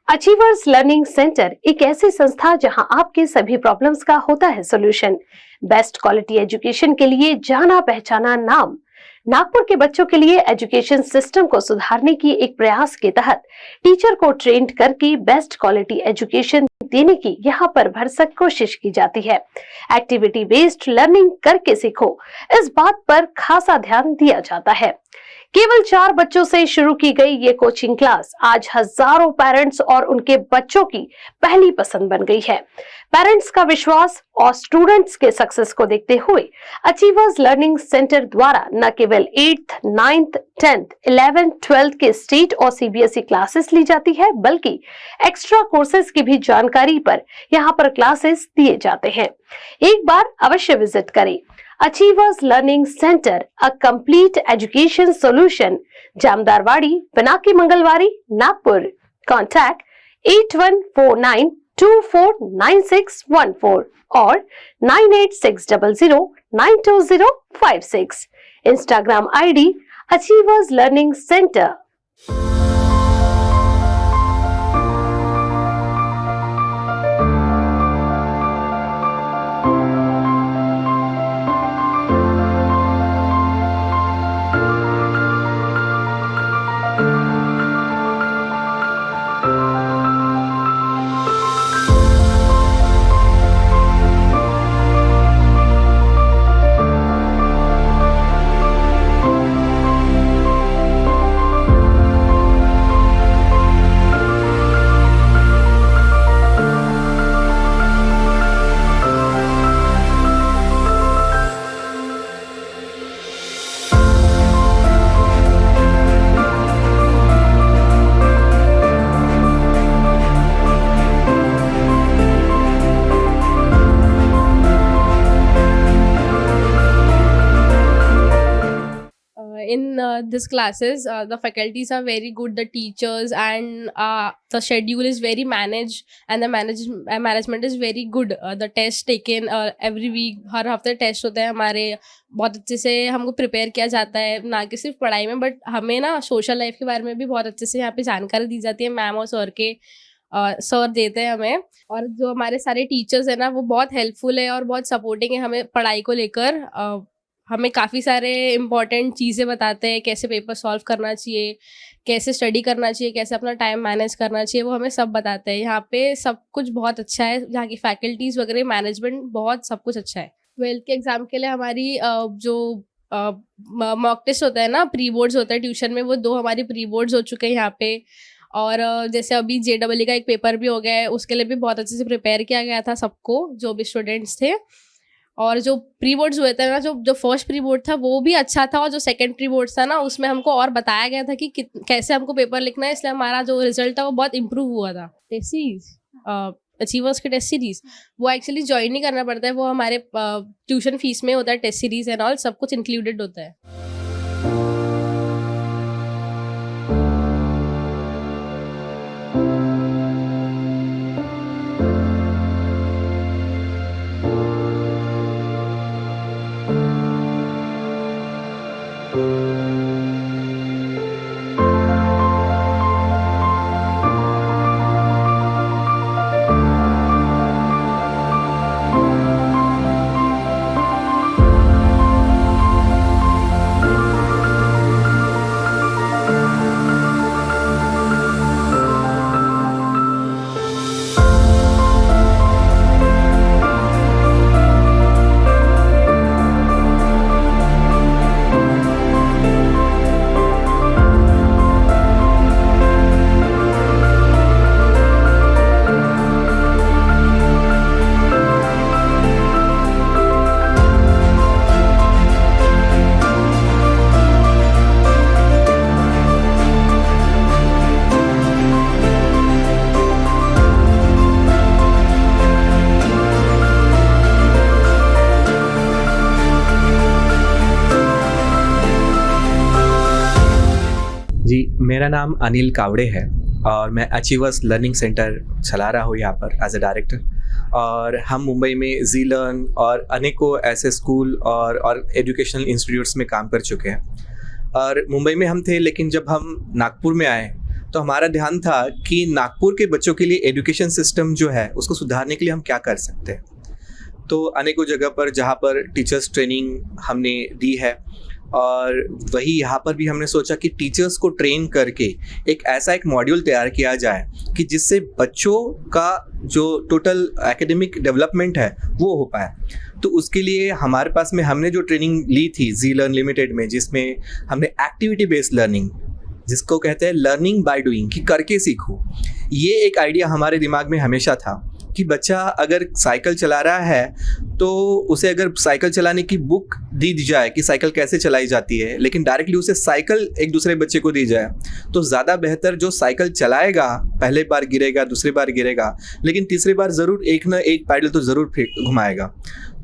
Achievers learning centre एक ऐसी संस्था जहां आपके सभी प्रॉब्लम्स का होता है सॉल्यूशन। बेस्ट क्वालिटी एजुकेशन के लिए जाना पहचाना नाम। नागपुर के बच्चों के लिए एजुकेशन सिस्टम को सुधारने की एक प्रयास के तहत टीचर को ट्रेंड करके बेस्ट क्वालिटी एजुकेशन देने की यहाँ पर भरसक कोशिश की जाती है। एक्टिविटी बेस्ड लर्निंग करके सीखो, इस बात पर खासा ध्यान दिया जाता है। केवल 4 बच्चों से शुरू की गई ये कोचिंग क्लास आज हजारों पेरेंट्स और उनके बच्चों की पहली पसंद बन गई है। पेरेंट्स का विश्वास और स्टूडेंट्स के सक्सेस को देखते हुए अचीवर्स लर्निंग सेंटर द्वारा न केवल 8th, 9th, 10th, 11th, 12th के स्टेट और सीबीएसई क्लासेस ली जाती है, बल्कि एक्स्ट्रा कोर्सेज की भी जानकारी पर यहाँ पर क्लासेस दिए जाते हैं। एक बार अवश्य विजिट करें। Achievers learning centre, a complete education solution, Jamdarwadi, Pinaki Mangalwari, Nagpur. Contact 8149249614 और 9860092056। Instagram ID achievers learning centre. In this classes, the faculties are very good, the teachers, and the schedule is very managed, and the management is very good. The test taken every week, हर हफ्ते test होते हैं हमारे, बहुत अच्छे से हमको prepare किया जाता है, ना कि सिर्फ पढ़ाई में बट हमें ना सोशल लाइफ के बारे में भी बहुत अच्छे से यहाँ पे जानकारी दी जाती है। मैम और सर के सर देते हैं हमें, और जो हमारे सारे टीचर्स हैं ना वो बहुत हेल्पफुल है और बहुत सपोर्टिंग है हमें पढ़ाई को लेकर। हमें काफ़ी सारे इम्पॉर्टेंट चीज़ें बताते हैं, कैसे पेपर सॉल्व करना चाहिए, कैसे स्टडी करना चाहिए, कैसे अपना टाइम मैनेज करना चाहिए, वो हमें सब बताते हैं। यहाँ पे सब कुछ बहुत अच्छा है, यहाँ की फैकल्टीज़ वगैरह, मैनेजमेंट बहुत सब कुछ अच्छा है। 12th के एग्ज़ाम के लिए हमारी जो मॉक टेस्ट होता है ना, प्री बोर्ड्स होता है ट्यूशन में, वो 2 हमारी प्री बोर्ड्स हो चुके हैं यहाँ पे। और जैसे अभी JEE का एक पेपर भी हो गया है, उसके लिए भी बहुत अच्छे से प्रिपेयर किया गया था सबको, जो भी स्टूडेंट्स थे। और जो प्री बोर्ड्स हुए थे ना, जो फर्स्ट प्री बोर्ड था वो भी अच्छा था, और जो सेकंड प्री बोर्ड था ना उसमें हमको और बताया गया था कि कैसे हमको पेपर लिखना है, इसलिए हमारा जो रिजल्ट था वो बहुत इम्प्रूव हुआ था। टेस्ट सीरीज, अचीवर्स के टेस्ट सीरीज वो एक्चुअली ज्वाइन नहीं करना पड़ता है, वो हमारे ट्यूशन फीस में होता है। टेस्ट सीरीज एंड ऑल सब कुछ इंक्लूडेड होता है। जी, मेरा नाम अनिल कावड़े है और मैं अचीवर्स लर्निंग सेंटर चला रहा हूँ यहाँ पर एज ए डायरेक्टर। और हम मुंबई में जी लर्न और अनेकों ऐसे स्कूल और एजुकेशनल इंस्टीट्यूट्स में काम कर चुके हैं। और मुंबई में हम थे, लेकिन जब हम नागपुर में आए तो हमारा ध्यान था कि नागपुर के बच्चों के लिए एजुकेशन सिस्टम जो है उसको सुधारने के लिए हम क्या कर सकते हैं। तो अनेकों जगह पर जहाँ पर टीचर्स ट्रेनिंग हमने दी है, और वही यहाँ पर भी हमने सोचा कि टीचर्स को ट्रेन करके एक ऐसा एक मॉड्यूल तैयार किया जाए कि जिससे बच्चों का जो टोटल एकेडमिक डेवलपमेंट है वो हो पाए। तो उसके लिए हमारे पास में हमने जो ट्रेनिंग ली थी जी लर्न लिमिटेड में, जिसमें हमने एक्टिविटी बेस्ड लर्निंग, जिसको कहते हैं लर्निंग बाय डूइंग, कि करके सीखो, ये एक आइडिया हमारे दिमाग में हमेशा था कि बच्चा अगर साइकिल चला रहा है तो उसे अगर साइकिल चलाने की बुक दी जाए कि साइकिल कैसे चलाई जाती है, लेकिन डायरेक्टली उसे साइकिल एक दूसरे बच्चे को दी जाए तो ज़्यादा बेहतर जो साइकिल चलाएगा, पहले बार गिरेगा, दूसरी बार गिरेगा, लेकिन तीसरी बार ज़रूर एक ना एक पैडल तो ज़रूर घुमाएगा।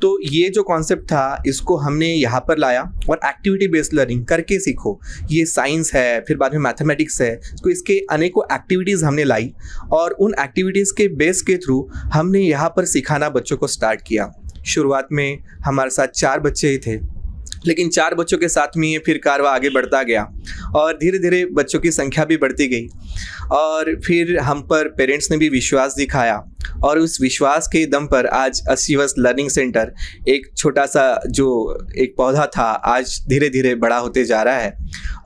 तो ये जो कॉन्सेप्ट था इसको हमने यहाँ पर लाया, और एक्टिविटी बेस्ड लर्निंग, करके सीखो, ये साइंस है, फिर बाद में मैथमेटिक्स है, तो इसके अनेकों एक्टिविटीज़ हमने लाई, और उन एक्टिविटीज़ के बेस के थ्रू हमने यहाँ पर सिखाना बच्चों को स्टार्ट किया। शुरुआत में हमारे साथ 4 बच्चे ही थे, लेकिन 4 बच्चों के साथ में फिर कारवा आगे बढ़ता गया, और धीरे धीरे बच्चों की संख्या भी बढ़ती गई, और फिर हम पर पेरेंट्स ने भी विश्वास दिखाया, और उस विश्वास के दम पर आज अचीवर्स लर्निंग सेंटर एक छोटा सा जो एक पौधा था आज धीरे धीरे बड़ा होते जा रहा है।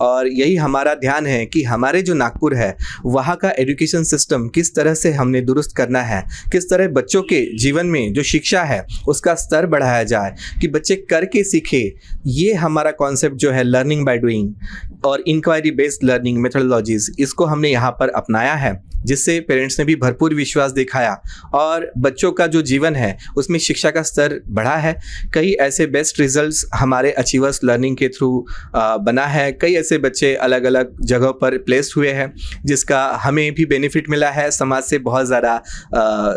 और यही हमारा ध्यान है कि हमारे जो नागपुर है वहाँ का एजुकेशन सिस्टम किस तरह से हमने दुरुस्त करना है, किस तरह बच्चों के जीवन में जो शिक्षा है उसका स्तर बढ़ाया जाए कि बच्चे करके सीखे। ये हमारा कॉन्सेप्ट जो है लर्निंग बाय डूइंग और इंक्वायरी बेस्ड लर्निंग मेथोडोलॉजीज, इसको हमने यहाँ पर अपनाया है, जिससे पेरेंट्स ने भी भरपूर विश्वास दिखाया और बच्चों का जो जीवन है उसमें शिक्षा का स्तर बढ़ा है। कई ऐसे बेस्ट रिजल्ट्स हमारे अचीवर्स लर्निंग के थ्रू बना है, कई ऐसे बच्चे अलग अलग जगहों पर प्लेस्ड हुए हैं, जिसका हमें भी बेनिफिट मिला है, समाज से बहुत ज़्यादा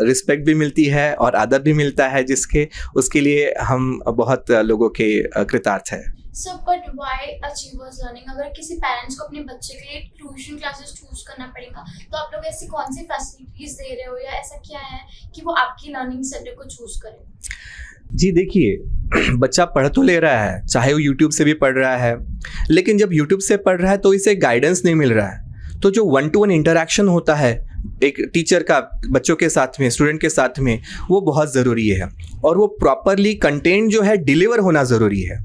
रिस्पेक्ट भी मिलती है और आदर भी मिलता है, जिसके उसके लिए हम बहुत लोगों के कृतार्थ हैं। So but why achievers learning? अगर किसी पेरेंट्स को अपने बच्चे के लिए ट्यूशन क्लासेस चूज करना पड़ेगा तो आप लोग ऐसी कौन सी फैसिलिटीज दे रहे हो, या ऐसा क्या है कि वो आपकी लर्निंग सेंटर को चूज करे? जी देखिए, बच्चा पढ़ तो ले रहा है, चाहे वो यूट्यूब से भी पढ़ रहा है, लेकिन जब यूट्यूब से पढ़ रहा है तो इसे गाइडेंस नहीं मिल रहा है। तो जो 1-to-1 इंटरेक्शन होता है एक टीचर का बच्चों के साथ में, स्टूडेंट के साथ में, वो बहुत ज़रूरी है, और वो प्रॉपरली कंटेंट जो है डिलीवर होना ज़रूरी है।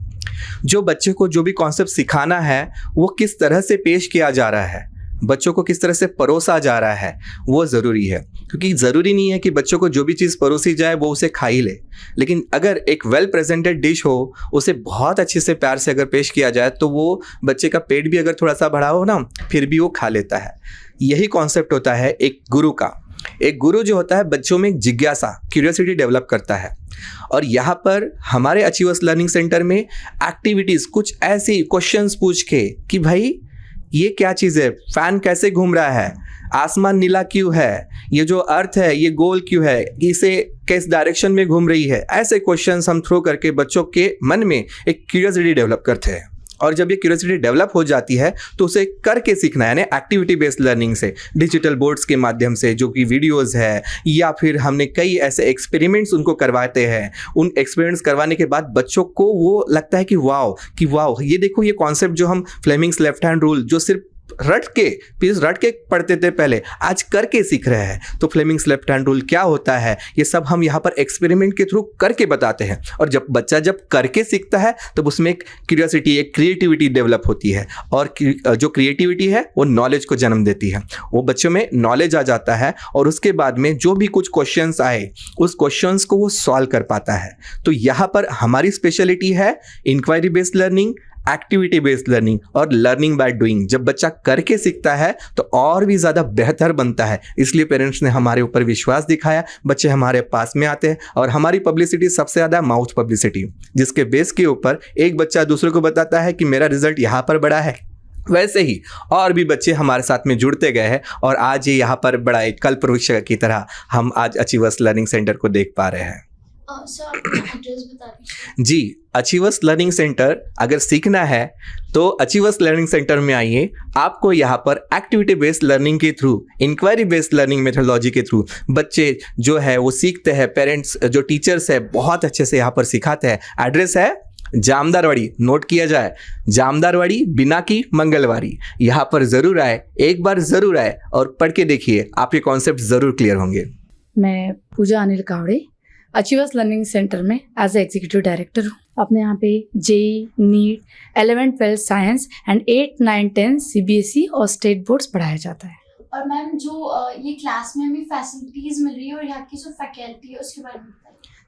जो बच्चे को जो भी कॉन्सेप्ट सिखाना है वो किस तरह से पेश किया जा रहा है, बच्चों को किस तरह से परोसा जा रहा है, वो ज़रूरी है। क्योंकि ज़रूरी नहीं है कि बच्चों को जो भी चीज़ परोसी जाए वो उसे खा ही ले, लेकिन अगर एक वेल प्रेजेंटेड डिश हो, उसे बहुत अच्छे से प्यार से अगर पेश किया जाए तो वो बच्चे का पेट भी अगर थोड़ा सा बढ़ा हो ना, फिर भी वो खा लेता है। यही कॉन्सेप्ट होता है एक गुरु का। एक गुरु जो होता है बच्चों में जिज्ञासा, क्यूरियोसिटी डेवलप करता है, और यहाँ पर हमारे अचीवर्स लर्निंग सेंटर में एक्टिविटीज़ कुछ ऐसी क्वेश्चंस पूछ के कि भाई ये क्या चीज़ है, फैन कैसे घूम रहा है, आसमान नीला क्यों है, ये जो अर्थ है ये गोल क्यों है, इसे किस डायरेक्शन में घूम रही है, ऐसे क्वेश्चंस हम थ्रो करके बच्चों के मन में एक क्यूरियोसिटी डेवलप करते हैं। और जब ये क्यूरियोसिटी डेवलप हो जाती है तो उसे करके सीखना है, यानी एक्टिविटी बेस्ड लर्निंग से, डिजिटल बोर्ड्स के माध्यम से, जो कि वीडियोस है, या फिर हमने कई ऐसे एक्सपेरिमेंट्स उनको करवाते हैं। उन एक्सपेरिमेंट्स करवाने के बाद बच्चों को वो लगता है कि वाओ ये देखो, ये कॉन्सेप्ट जो हम फ्लेमिंग्स लेफ्ट हैंड रूल जो सिर्फ रट के पढ़ते थे पहले, आज करके सीख रहे हैं। तो फ्लेमिंग्स लेफ्ट हैंड रूल क्या होता है, ये सब हम यहाँ पर एक्सपेरिमेंट के थ्रू करके बताते हैं। और जब बच्चा करके सीखता है तब उसमें एक क्यूरियोसिटी, एक क्रिएटिविटी डेवलप होती है, और जो क्रिएटिविटी है वो नॉलेज को जन्म देती है। वो बच्चों में नॉलेज आ जाता है, और उसके बाद में जो भी कुछ क्वेश्चंस आए उस क्वेश्चंस को वो सॉल्व कर पाता है। तो यहाँ पर हमारी स्पेशलिटी है inquiry based learning, activity based learning और लर्निंग बाय डूइंग। जब बच्चा करके सीखता है तो और भी ज़्यादा बेहतर बनता है, इसलिए पेरेंट्स ने हमारे ऊपर विश्वास दिखाया, बच्चे हमारे पास में आते हैं। और हमारी पब्लिसिटी सबसे ज़्यादा माउथ पब्लिसिटी, जिसके बेस के ऊपर एक बच्चा दूसरे को बताता है कि मेरा रिजल्ट यहाँ पर बड़ा है, वैसे ही और भी बच्चे हमारे साथ में जुड़ते गए हैं, और आज ये यहाँ पर बड़ा एक कल्प वृक्ष की तरह हम आज अचीवर्स लर्निंग सेंटर को देख पा रहे हैं। सर अपना एड्रेस बता दीजिए। जी, अचीवर्स लर्निंग सेंटर अगर सीखना है तो अचीवर्स लर्निंग सेंटर में आइए। आपको यहाँ पर एक्टिविटी बेस्ड लर्निंग के through, inquiry based learning methodology के थ्रू बच्चे जो है वो सीखते हैं। पेरेंट्स जो टीचर्स है बहुत अच्छे से यहाँ पर सिखाते हैं। एड्रेस है जामदारवाड़ी नोट किया जाए, जामदारवाड़ी बिना की मंगलवारी। यहाँ पर ज़रूर आए, एक बार ज़रूर आए और पढ़ के देखिए, आपके कॉन्सेप्ट ज़रूर क्लियर होंगे। मैं Pooja Anil Kawade achievers learning centre में एज ए एग्जीक्यूटिव डायरेक्टर हूँ। अपने यहाँ पे JEE, NEET, 11th 12th science and 8, 9, 10 CBSE और स्टेट बोर्ड्स पढ़ाया जाता है। और मैम जो ये क्लास में हमें फैसिलिटीज मिल रही है और यहाँ की जो फैकल्टी है उसके बारे में बताइए।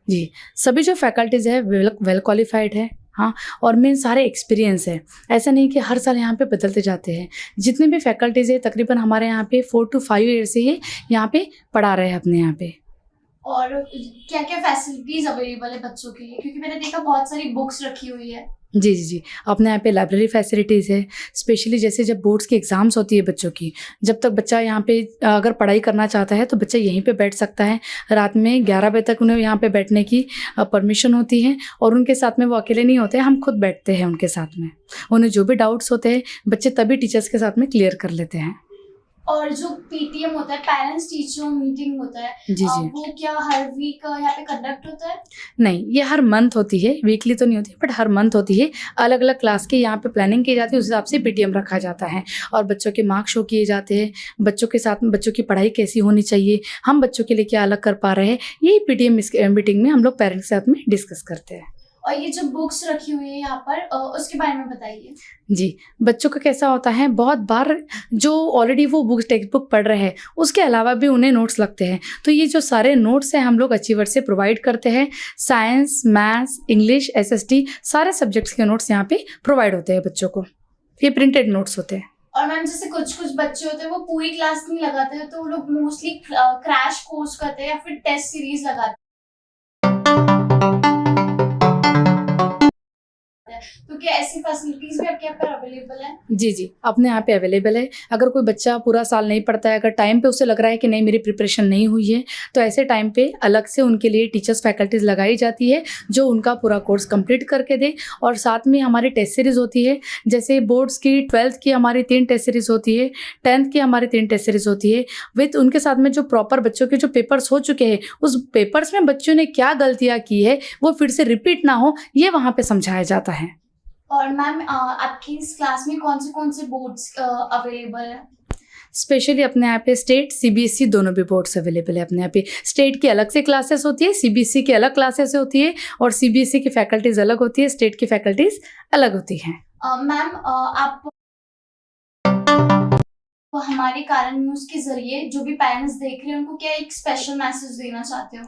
जी, सभी जो फैकल्टीज़ है वेल क्वालिफाइड है, हाँ, और मेन सारे एक्सपीरियंस है। ऐसा नहीं कि हर साल यहाँ पे बदलते जाते हैं। जितने भी फैकल्टीज़ है तकरीबन हमारे यहाँ पे 4 to 5 ईयर से ही यहाँ पे पढ़ा रहे हैं अपने यहाँ पे। और क्या क्या फैसिलिटीज अवेलेबल है बच्चों के लिए, क्योंकि मैंने देखा बहुत सारी बुक्स रखी हुई है। जी जी जी, अपने यहाँ पे लाइब्रेरी फैसिलिटीज़ है। स्पेशली जैसे जब बोर्ड्स की एग्ज़ाम्स होती है बच्चों की, जब तक बच्चा यहाँ पे अगर पढ़ाई करना चाहता है तो बच्चा यहीं पे बैठ सकता है। रात में 11 बजे तक उन्हें यहाँ पे बैठने की परमिशन होती है और उनके साथ में वो अकेले नहीं होते, हम खुद बैठते हैं उनके साथ में। उन्हें जो भी डाउट्स होते हैं बच्चे तभी टीचर्स के साथ में क्लियर कर लेते हैं। और जो PTM होता है, पेरेंट्स टीचर मीटिंग होता है, जी जी, वो क्या हर वीक यहाँ पे कंडक्ट होता है? नहीं, ये हर मंथ होती है, वीकली तो नहीं होती बट हर मंथ होती है। अलग अलग क्लास की यहाँ पे प्लानिंग की जाती है, उस हिसाब से PTM रखा जाता है और बच्चों के मार्क्स शो किए जाते हैं। बच्चों के साथ में बच्चों की पढ़ाई कैसी होनी चाहिए, हम बच्चों के लिए क्या अलग कर पा रहे हैं, यही PTM मीटिंग में हम लोग पेरेंट्स के साथ में डिस्कस करते हैं। और ये जो बुक्स रखी हुई है यहाँ पर उसके बारे में बताइए। जी, बच्चों का कैसा होता है, बहुत बार जो ऑलरेडी वो बुक्स टेक्स्ट बुक पढ़ रहे हैं उसके अलावा भी उन्हें नोट्स लगते हैं, तो ये जो सारे नोट्स हैं हम लोग अचीवर से प्रोवाइड करते हैं। साइंस, मैथ्स, इंग्लिश, SST सारे सब्जेक्ट्स के नोट्स यहाँ पे प्रोवाइड होते हैं बच्चों को। ये प्रिंटेड नोट्स होते हैं। और मैम जैसे कुछ बच्चे होते हैं वो पूरी क्लास नहीं लगाते हैं, तो वो लोग मोस्टली क्रैश कोर्स करते हैं या फिर टेस्ट सीरीज लगाते हैं, तो क्या ऐसी फैसिलिटीज भी आपके यहाँ पर अवेलेबल है? जी जी, अपने यहाँ पे अवेलेबल है। अगर कोई बच्चा पूरा साल नहीं पढ़ता है, अगर टाइम पे उसे लग रहा है कि नहीं मेरी प्रिपरेशन नहीं हुई है, तो ऐसे टाइम पे अलग से उनके लिए टीचर्स फैकल्टीज लगाई जाती है जो उनका पूरा कोर्स कंप्लीट करके दे। और साथ में हमारी टेस्ट सीरीज़ होती है, जैसे बोर्ड्स की 12th की हमारी 3 टेस्ट सीरीज़ होती है, 10th की हमारी 3 टेस्ट सीरीज़ होती है, विथ उनके साथ में जो प्रॉपर बच्चों के जो पेपर्स हो चुके हैं उस पेपर्स में बच्चों ने क्या गलतियाँ की है वो फिर से रिपीट ना हो, ये वहाँ पर समझाया जाता है। और मैम आपकी इस क्लास में कौन से बोर्ड्स अवेलेबल है? स्पेशली अपने यहाँ पे स्टेट CBSE दोनों भी बोर्ड्स अवेलेबल है। अपने यहाँ पे स्टेट की अलग से क्लासेस होती है, CBSE की अलग क्लासेस होती है और CBSE की फैकल्टीज अलग होती है, स्टेट की फैकल्टीज अलग होती हैं। मैम आप हमारे कारण न्यूज़ के जरिए जो भी पेरेंट्स देख रहे हैं उनको क्या एक स्पेशल मैसेज देना चाहते हो?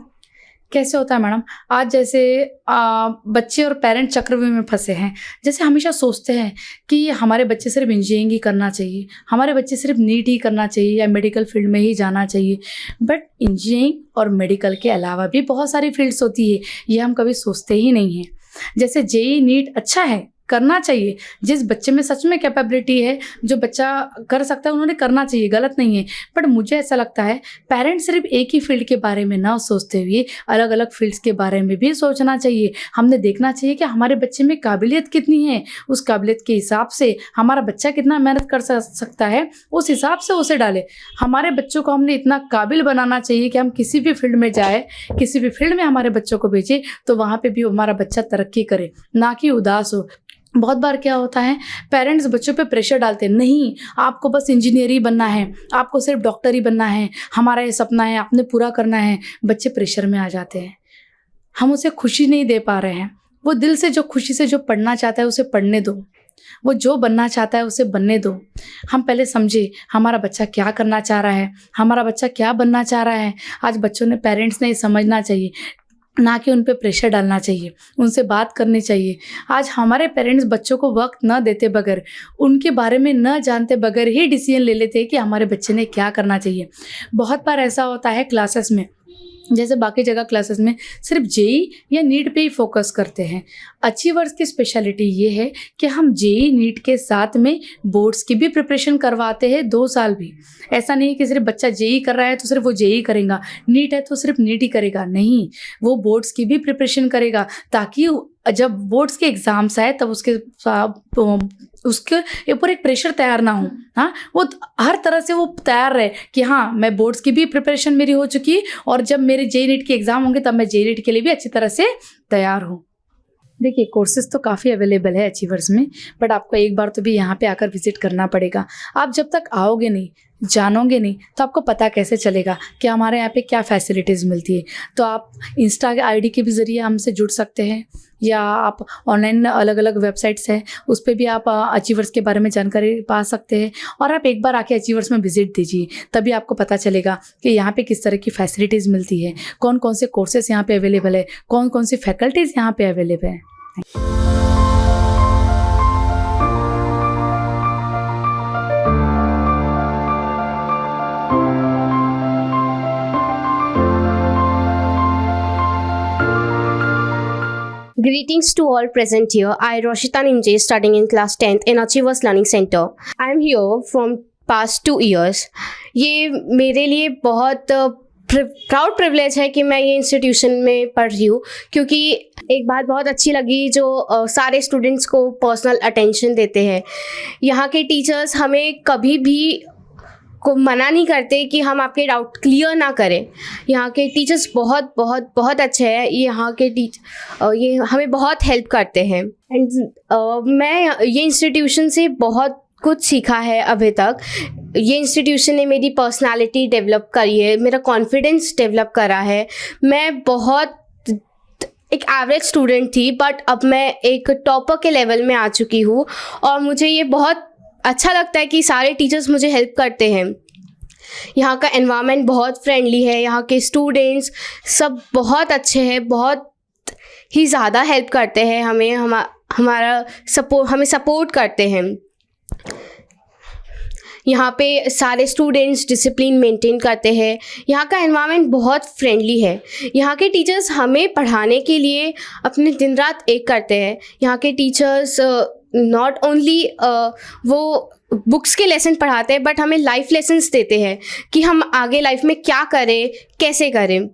कैसे होता है मैडम, आज जैसे बच्चे और पेरेंट चक्रव्यूह में फंसे हैं। जैसे हमेशा सोचते हैं कि हमारे बच्चे सिर्फ इंजीनियरिंग ही करना चाहिए, हमारे बच्चे सिर्फ नीट ही करना चाहिए या मेडिकल फील्ड में ही जाना चाहिए, बट इंजीनियरिंग और मेडिकल के अलावा भी बहुत सारी फील्ड्स होती है, ये हम कभी सोचते ही नहीं हैं। जैसे जेई नीट अच्छा है, करना चाहिए, जिस बच्चे में सच में कैपेबिलिटी है, जो बच्चा कर सकता है उन्होंने करना चाहिए, गलत नहीं है। बट मुझे ऐसा लगता है पेरेंट्स सिर्फ एक ही फील्ड के बारे में ना सोचते हुए अलग अलग फील्ड्स के बारे में भी सोचना चाहिए। हमने देखना चाहिए कि हमारे बच्चे में काबिलियत कितनी है, उस काबिलियत के हिसाब से हमारा बच्चा कितना मेहनत कर सकता है, उस हिसाब से उसे डालें। हमारे बच्चों को हमने इतना काबिल बनाना चाहिए कि हम किसी भी फील्ड में जाए, किसी भी फील्ड में हमारे बच्चों को भेजें तो वहाँ पर भी हमारा बच्चा तरक्की करे, ना कि उदास हो। बहुत बार क्या होता है, पेरेंट्स बच्चों पे प्रेशर डालते हैं, नहीं आपको बस इंजीनियर ही बनना है, आपको सिर्फ डॉक्टर ही बनना है, हमारा ये सपना है, आपने पूरा करना है। बच्चे प्रेशर में आ जाते हैं, हम उसे खुशी नहीं दे पा रहे हैं। वो दिल से जो खुशी से जो पढ़ना चाहता है उसे पढ़ने दो, वो जो बनना चाहता है उसे बनने दो। हम पहले समझे हमारा बच्चा क्या करना चाह रहा है, हमारा बच्चा क्या बनना चाह रहा है। आज बच्चों ने, पेरेंट्स ने समझना चाहिए, ना कि उन पे प्रेशर डालना चाहिए, उनसे बात करनी चाहिए। आज हमारे पेरेंट्स बच्चों को वक्त न देते बगैर, उनके बारे में न जानते बगैर ही डिसीजन ले लेते हैं कि हमारे बच्चे ने क्या करना चाहिए। बहुत बार ऐसा होता है क्लासेस में, जैसे बाकी जगह क्लासेस में सिर्फ जेई या नीट पे ही फोकस करते हैं। अचीवर्स की स्पेशलिटी ये है कि हम जेई नीट के साथ में बोर्ड्स की भी प्रिपरेशन करवाते हैं 2 साल भी। ऐसा नहीं कि सिर्फ बच्चा जेई कर रहा है तो सिर्फ वो जेई करेगा, नीट है तो सिर्फ नीट ही करेगा, नहीं, वो बोर्ड्स की भी प्रिपरेशन करेगा ताकि जब बोर्ड्स के एग्ज़ाम्स आए तब उसके ऊपर एक प्रेशर तैयार ना हो। हाँ, वो हर तरह से वो तैयार रहे कि हाँ मैं बोर्ड्स की भी प्रिपरेशन मेरी हो चुकी है और जब मेरे जेई नीट के एग्ज़ाम होंगे तब मैं जेई नीट के लिए भी अच्छी तरह से तैयार हूँ। देखिए कोर्सेज तो काफ़ी अवेलेबल है अचीवर्स में, बट आपको एक बार तो भी यहाँ पे आकर विजिट करना पड़ेगा। आप जब तक आओगे नहीं, जानोगे नहीं, तो आपको पता कैसे चलेगा कि हमारे यहाँ पे क्या फैसिलिटीज़ मिलती है। तो आप इंस्टा के आईडी के भी ज़रिए हमसे जुड़ सकते हैं, या आप ऑनलाइन अलग अलग वेबसाइट्स हैं उस पर भी आप अचीवर्स के बारे में जानकारी पा सकते हैं। और आप एक बार आके अचीवर्स में विजिट दीजिए, तभी आपको पता चलेगा कि यहाँ पे किस तरह की फैसिलिटीज़ मिलती है, कौन कौन से कोर्सेज यहाँ पे अवेलेबल है, कौन कौन सी फैकल्टीज़ यहाँ पे अवेलेबल है। Greetings to all present here. I, Roshita Nimje, studying in class 10th in Achievers Learning Center. I am here from past 2 years. ये मेरे लिए बहुत प्राउड प्रिविलेज है कि मैं ये इंस्टीट्यूशन में पढ़ रही हूँ, क्योंकि एक बात बहुत अच्छी लगी जो सारे स्टूडेंट्स को पर्सनल अटेंशन देते हैं। यहाँ के टीचर्स हमें कभी भी को मना नहीं करते कि हम आपके डाउट क्लियर ना करें। यहाँ के टीचर्स बहुत बहुत बहुत अच्छे हैं। यहाँ के ये हमें बहुत हेल्प करते हैं। एंड मैं ये इंस्टीट्यूशन से बहुत कुछ सीखा है अभी तक। ये इंस्टीट्यूशन ने मेरी पर्सनालिटी डेवलप करी है, मेरा कॉन्फिडेंस डेवलप करा है। मैं बहुत एक एवरेज स्टूडेंट थी, बट अब मैं एक टॉपर के लेवल में आ चुकी हूँ और मुझे ये बहुत अच्छा लगता है कि सारे टीचर्स मुझे हेल्प करते हैं। यहाँ का एनवायरनमेंट बहुत फ्रेंडली है, यहाँ के स्टूडेंट्स सब बहुत अच्छे हैं, बहुत ही ज़्यादा हेल्प करते हैं हमें, हमें सपोर्ट करते हैं। यहाँ पे सारे स्टूडेंट्स डिसिप्लिन मेंटेन करते हैं। यहाँ का एनवायरनमेंट बहुत फ्रेंडली है। यहाँ के टीचर्स हमें पढ़ाने के लिए अपने दिन रात एक करते हैं। यहाँ के टीचर्स नॉट ओनली वो बुक्स के लेसन पढ़ाते हैं, बट हमें लाइफ लेसन्स देते हैं कि हम आगे लाइफ में क्या करें, कैसे करें।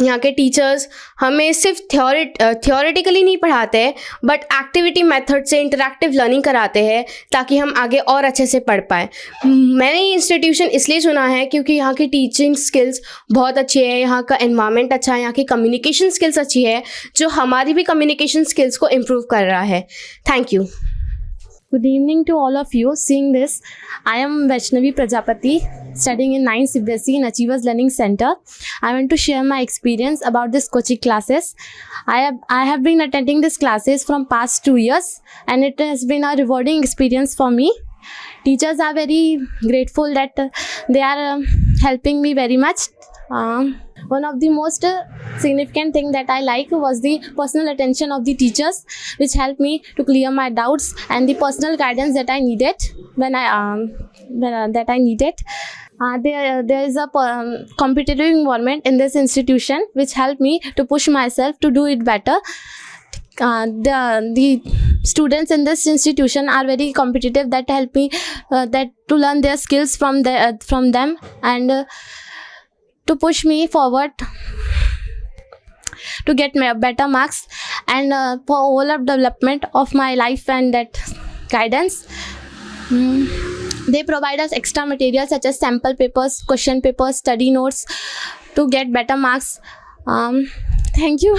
यहाँ के टीचर्स हमें सिर्फ थियोरेटिकली नहीं पढ़ाते हैं, बट एक्टिविटी मेथड से इंटरैक्टिव लर्निंग कराते हैं ताकि हम आगे और अच्छे से पढ़ पाएँ। मैंने ये इंस्टीट्यूशन इसलिए चुना है क्योंकि यहाँ की टीचिंग स्किल्स बहुत अच्छी है, यहाँ का एनवायरनमेंट अच्छा है, यहाँ की कम्युनिकेशन स्किल्स अच्छी है, जो हमारी भी कम्युनिकेशन स्किल्स को इम्प्रूव कर रहा है। Thank you. Good evening to all of you. Seeing this, I am Vaishnavi Prajapati, studying in 9th CBSE in Achievers Learning Center. I want to share my experience about this coaching classes. I have been attending these classes from past 2 years, and it has been a rewarding experience for me. Teachers are very grateful that they are helping me very much. One of the most significant thing that I like was the personal attention of the teachers, which helped me to clear my doubts, and the personal guidance that I needed there is a competitive environment in this institution, which helped me to push myself to do it better. The students in this institution are very competitive, that help me to learn their skills from them, and to push me forward to get better marks, and for overall development of my life and that guidance. They provide us extra materials such as sample papers, question papers, study notes to get better marks. Thank you.